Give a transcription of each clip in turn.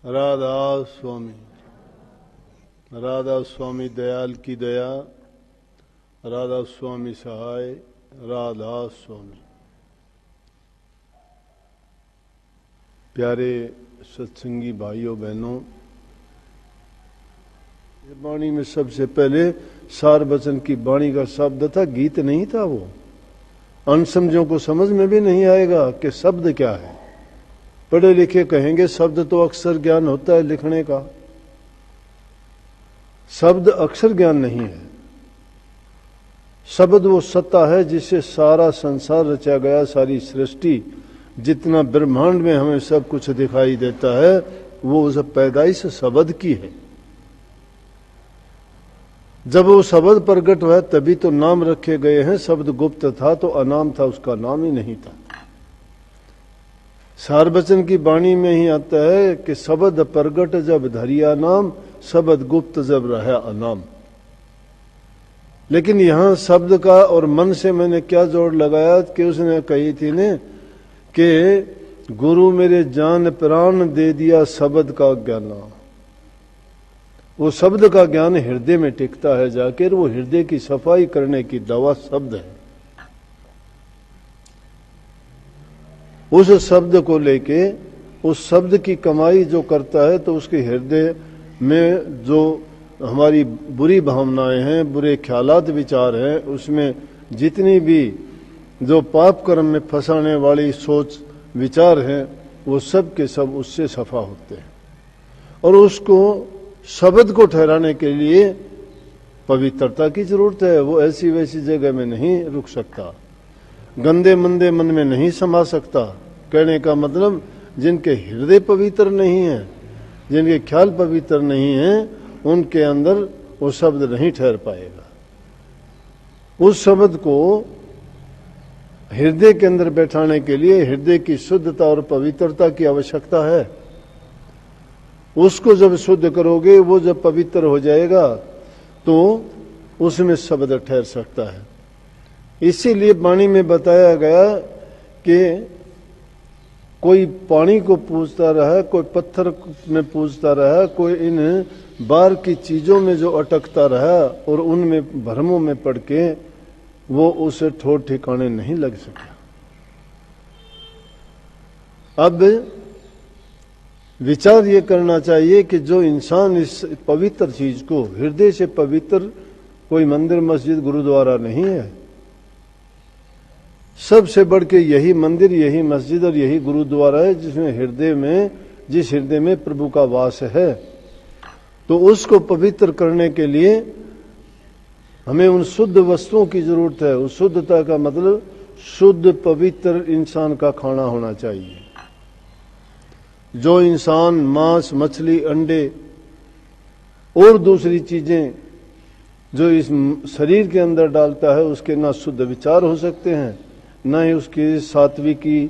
राधा स्वामी, राधा स्वामी दयाल की दया, राधा स्वामी सहाय, राधा स्वामी। प्यारे सत्संगी भाइयों बहनों, वाणी में सबसे पहले सार वचन की वाणी का शब्द था, गीत नहीं था। वो अनसमझों को समझ में भी नहीं आएगा कि शब्द क्या है। पढ़े लिखे कहेंगे शब्द तो अक्षर ज्ञान होता है लिखने का, शब्द अक्षर ज्ञान नहीं है। शब्द वो सत्ता है जिससे सारा संसार रचा गया, सारी सृष्टि, जितना ब्रह्मांड में हमें सब कुछ दिखाई देता है वो उस पैदाइश शब्द की है। जब वो शब्द प्रकट हुआ तभी तो नाम रखे गए हैं। शब्द गुप्त था तो अनाम था, उसका नाम ही नहीं था। सार वचन की वाणी में ही आता है कि शब्द प्रगट जब धरिया नाम, शब्द गुप्त जब रहा अनाम। लेकिन यहां शब्द का और मन से मैंने क्या जोड़ लगाया कि उसने कही थी ने कि गुरु मेरे जान प्राण दे दिया शब्द का ज्ञान। वो शब्द का ज्ञान हृदय में टिकता है जाकर, वो हृदय की सफाई करने की दवा शब्द है। उस शब्द को लेके, उस शब्द की कमाई जो करता है तो उसके हृदय में जो हमारी बुरी भावनाएं हैं, बुरे ख्यालात विचार हैं, उसमें जितनी भी जो पाप कर्म में फंसाने वाली सोच विचार हैं वो सब के सब उससे सफा होते हैं। और उसको शब्द को ठहराने के लिए पवित्रता की जरूरत है। वो ऐसी वैसी जगह में नहीं रुक सकता, गंदे मंदे मन में नहीं समा सकता। कहने का मतलब जिनके हृदय पवित्र नहीं है, जिनके ख्याल पवित्र नहीं है, उनके अंदर वो शब्द नहीं ठहर पाएगा। उस शब्द को हृदय के अंदर बैठाने के लिए हृदय की शुद्धता और पवित्रता की आवश्यकता है। उसको जब शुद्ध करोगे, वो जब पवित्र हो जाएगा तो उसमें शब्द ठहर सकता है। इसीलिए वाणी में बताया गया कि कोई पानी को पूजता रहा, कोई पत्थर में पूजता रहा, कोई इन बाहर की चीजों में जो अटकता रहा और उनमें भ्रमों में पड़ के वो उसे ठोर ठिकाने नहीं लग सका। अब विचार ये करना चाहिए कि जो इंसान इस पवित्र चीज को, हृदय से पवित्र कोई मंदिर मस्जिद गुरुद्वारा नहीं है, सबसे बढ़ के यही मंदिर, यही मस्जिद और यही गुरुद्वारा है जिसमें हृदय में, जिस हृदय में प्रभु का वास है। तो उसको पवित्र करने के लिए हमें उन शुद्ध वस्तुओं की जरूरत है। उस शुद्धता का मतलब शुद्ध पवित्र इंसान का खाना होना चाहिए। जो इंसान मांस, मछली, अंडे और दूसरी चीजें जो इस शरीर के अंदर डालता है, उसके ना शुद्ध विचार हो सकते हैं, ना ही उसकी सात्विकी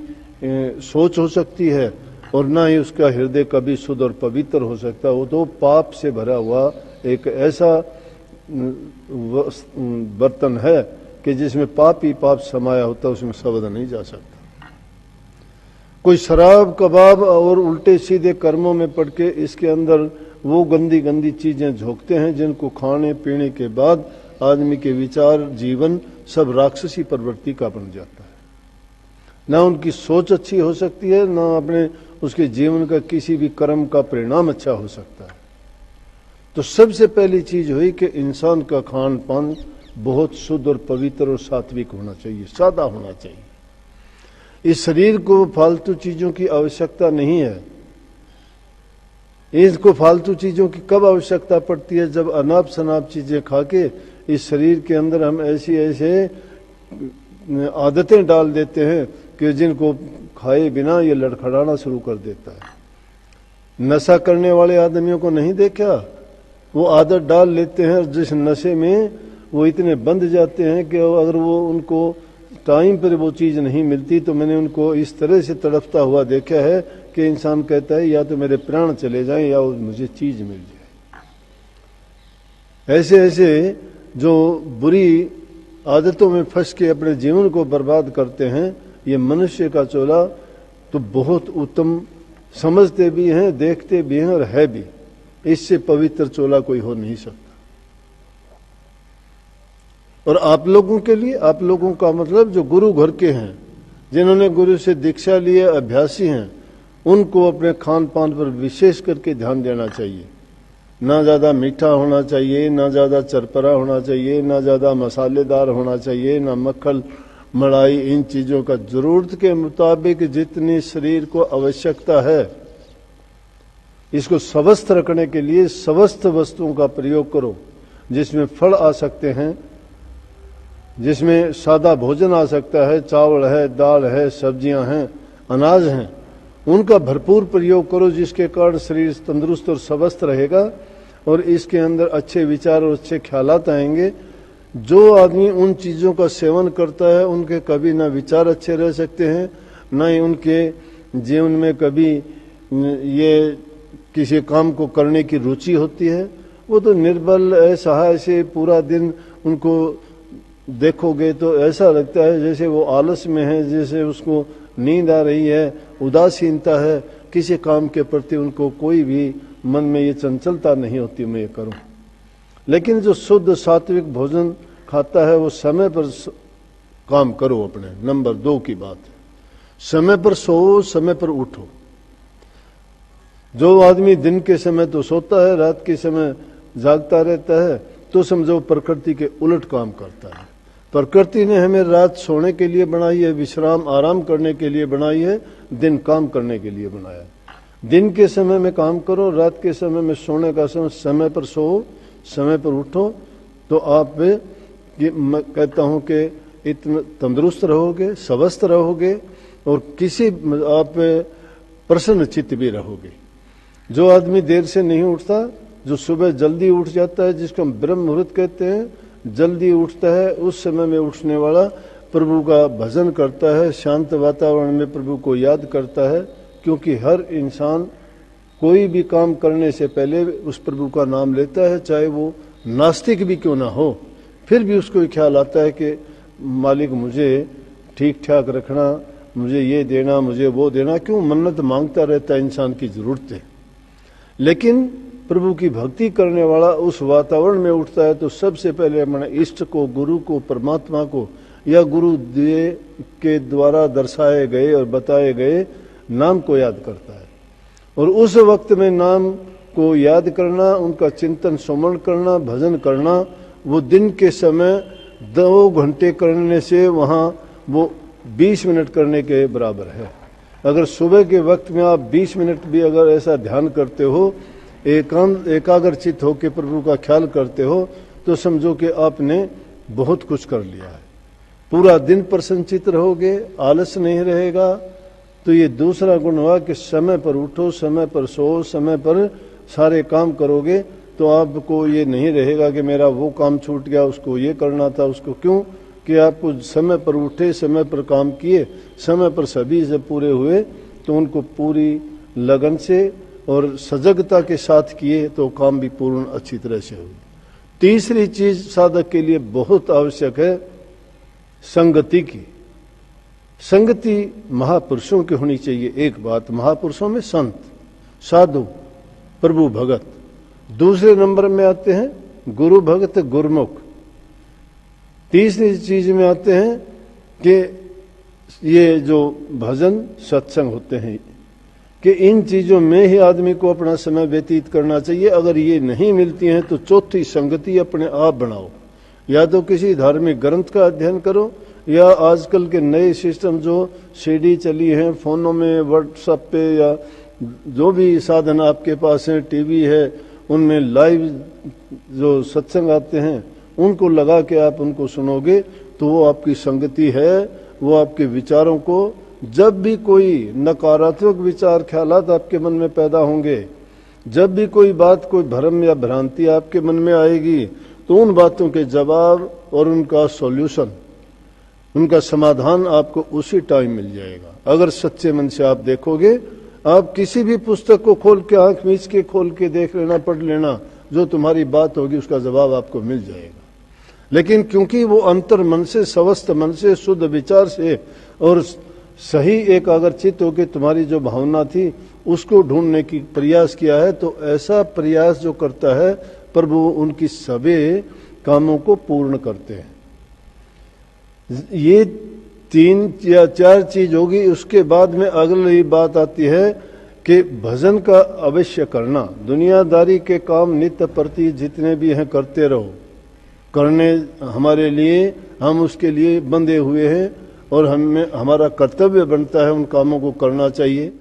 सोच हो सकती है, और ना ही उसका हृदय कभी शुद्ध और पवित्र हो सकता। वो तो पाप से भरा हुआ एक ऐसा बर्तन है कि जिसमें पाप ही पाप समाया होता है, उसमें शब्द नहीं जा सकता। कोई शराब, कबाब और उल्टे सीधे कर्मों में पड़ के इसके अंदर वो गंदी गंदी चीजें झोंकते हैं जिनको खाने पीने के बाद आदमी के विचार, जीवन सब राक्षसी प्रवृत्ति का बन जाता है। ना उनकी सोच अच्छी हो सकती है, ना अपने उसके जीवन का किसी भी कर्म का परिणाम अच्छा हो सकता है। तो सबसे पहली चीज हुई कि इंसान का खान पान बहुत शुद्ध और पवित्र और सात्विक होना चाहिए, सादा होना चाहिए। इस शरीर को फालतू चीजों की आवश्यकता नहीं है। इसको फालतू चीजों की कब आवश्यकता पड़ती है? जब अनाप शनाप चीजें खा के इस शरीर के अंदर हम ऐसी ऐसे आदतें डाल देते हैं कि जिनको खाए बिना ये लड़खड़ाना शुरू कर देता है। नशा करने वाले आदमियों को नहीं देखा? वो आदत डाल लेते हैं, जिस नशे में वो इतने बंध जाते हैं कि अगर वो उनको टाइम पर वो चीज नहीं मिलती तो मैंने उनको इस तरह से तड़पता हुआ देखा है कि इंसान कहता है या तो मेरे प्राण चले जाएं या मुझे चीज मिल जाए। ऐसे ऐसे जो बुरी आदतों में फंस के अपने जीवन को बर्बाद करते हैं, ये मनुष्य का चोला तो बहुत उत्तम समझते भी हैं, देखते भी हैं और है भी। इससे पवित्र चोला कोई हो नहीं सकता। और आप लोगों के लिए, आप लोगों का मतलब जो गुरु घर के हैं, जिन्होंने गुरु से दीक्षा लिए, अभ्यासी हैं, उनको अपने खान पान पर विशेष करके ध्यान देना चाहिए। ना ज़्यादा मीठा होना चाहिए, ना ज़्यादा चरपरा होना चाहिए, ना ज़्यादा मसालेदार होना चाहिए, ना मक्खन मलाई। इन चीज़ों का जरूरत के मुताबिक जितनी शरीर को आवश्यकता है, इसको स्वस्थ रखने के लिए स्वस्थ वस्तुओं का प्रयोग करो, जिसमें फल आ सकते हैं, जिसमें सादा भोजन आ सकता है, चावल है, दाल है, सब्जियां हैं, अनाज हैं, उनका भरपूर प्रयोग करो, जिसके कारण शरीर तंदुरुस्त और स्वस्थ रहेगा और इसके अंदर अच्छे विचार और अच्छे ख्यालात आएंगे। जो आदमी उन चीज़ों का सेवन करता है, उनके कभी ना विचार अच्छे रह सकते हैं, ना ही उनके जीवन में कभी ये किसी काम को करने की रुचि होती है। वो तो निर्बल असहाय से पूरा दिन उनको देखोगे तो ऐसा लगता है जैसे वो आलस में है, जैसे उसको नींद आ रही है, उदासीनता है, किसी काम के प्रति उनको कोई भी मन में ये चंचलता नहीं होती मैं ये करूं। लेकिन जो शुद्ध सात्विक भोजन खाता है वो समय पर काम करो अपने। नंबर 2 की बात है, समय पर सो, समय पर उठो। जो आदमी दिन के समय तो सोता है, रात के समय जागता रहता है, तो समझो प्रकृति के उलट काम करता है। प्रकृति ने हमें रात सोने के लिए बनाई है, विश्राम आराम करने के लिए बनाई है, दिन काम करने के लिए बनाया है। दिन के समय में काम करो, रात के समय में सोने का समय, समय पर सो, समय पर उठो, तो आप मैं कहता हूं कि इतना तंदुरुस्त रहोगे, स्वस्थ रहोगे और किसी आप प्रसन्न चित्त भी रहोगे। जो आदमी देर से नहीं उठता, जो सुबह जल्दी उठ जाता है, जिसको हम ब्रह्म मुहूर्त कहते हैं, जल्दी उठता है, उस समय में उठने वाला प्रभु का भजन करता है, शांत वातावरण में प्रभु को याद करता है। क्योंकि हर इंसान कोई भी काम करने से पहले उस प्रभु का नाम लेता है, चाहे वो नास्तिक भी क्यों ना हो, फिर भी उसको ख्याल आता है कि मालिक मुझे ठीक ठाक रखना, मुझे ये देना, मुझे वो देना। क्यों मन्नत मांगता रहता है, इंसान की जरूरत है। लेकिन प्रभु की भक्ति करने वाला उस वातावरण में उठता है तो सबसे पहले अपने इष्ट को, गुरु को, परमात्मा को या गुरु के द्वारा दर्शाए गए और बताए गए नाम को याद करता है। और उस वक्त में नाम को याद करना, उनका चिंतन स्मरण करना, भजन करना, वो दिन के समय 2 घंटे करने से वहाँ वो 20 मिनट करने के बराबर है। अगर सुबह के वक्त में आप 20 मिनट भी अगर ऐसा ध्यान करते हो, एकाग्रचित होकर प्रभु का ख्याल करते हो, तो समझो कि आपने बहुत कुछ कर लिया है। पूरा दिन प्रसन्नचित रहोगे, आलस नहीं रहेगा। तो ये दूसरा गुण हुआ कि समय पर उठो, समय पर सो, समय पर सारे काम करोगे, तो आपको ये नहीं रहेगा कि मेरा वो काम छूट गया, उसको ये करना था, उसको क्यों, कि आपको समय पर उठे, समय पर काम किए, समय पर सभी जब पूरे हुए तो उनको पूरी लगन से और सजगता के साथ किए तो काम भी पूर्ण अच्छी तरह से हुए। तीसरी चीज साधक के लिए बहुत आवश्यक है, संगति की। संगति महापुरुषों की होनी चाहिए। एक बात, महापुरुषों में संत, साधु, प्रभु भगत। दूसरे नंबर में आते हैं गुरु भगत, गुरुमुख। तीसरी चीज में आते हैं कि ये जो भजन सत्संग होते हैं, कि इन चीजों में ही आदमी को अपना समय व्यतीत करना चाहिए। अगर ये नहीं मिलती हैं तो चौथी संगति अपने आप बनाओ। या तो किसी धार्मिक ग्रंथ का अध्ययन करो, या आजकल के नए सिस्टम जो सीडी चली हैं फोनों में, व्हाट्सएप पे, या जो भी साधन आपके पास हैं, टीवी है, उनमें लाइव जो सत्संग आते हैं उनको लगा के आप उनको सुनोगे तो वो आपकी संगति है। वो आपके विचारों को, जब भी कोई नकारात्मक विचार ख्यालात आपके मन में पैदा होंगे, जब भी कोई बात, कोई भ्रम या भ्रांति आपके मन में आएगी, तो उन बातों के जवाब और उनका सॉल्यूशन, उनका समाधान आपको उसी टाइम मिल जाएगा। अगर सच्चे मन से आप देखोगे, आप किसी भी पुस्तक को खोल के, आंख मीच के खोल के देख लेना, पढ़ लेना, जो तुम्हारी बात होगी उसका जवाब आपको मिल जाएगा। लेकिन क्योंकि वो अंतर मन से, स्वस्थ मन से, शुद्ध विचार से और सही एक अगर चित्त हो कि तुम्हारी जो भावना थी उसको ढूंढने की प्रयास किया है, तो ऐसा प्रयास जो करता है प्रभु उनकी सभी कामों को पूर्ण करते हैं। ये 3 या 4 चीज होगी। उसके बाद में अगली बात आती है कि भजन का अवश्य करना। दुनियादारी के काम नित्य प्रति जितने भी हैं करते रहो, करने हमारे लिए, हम उसके लिए बंधे हुए हैं और हमें हमारा कर्तव्य बनता है उन कामों को करना चाहिए।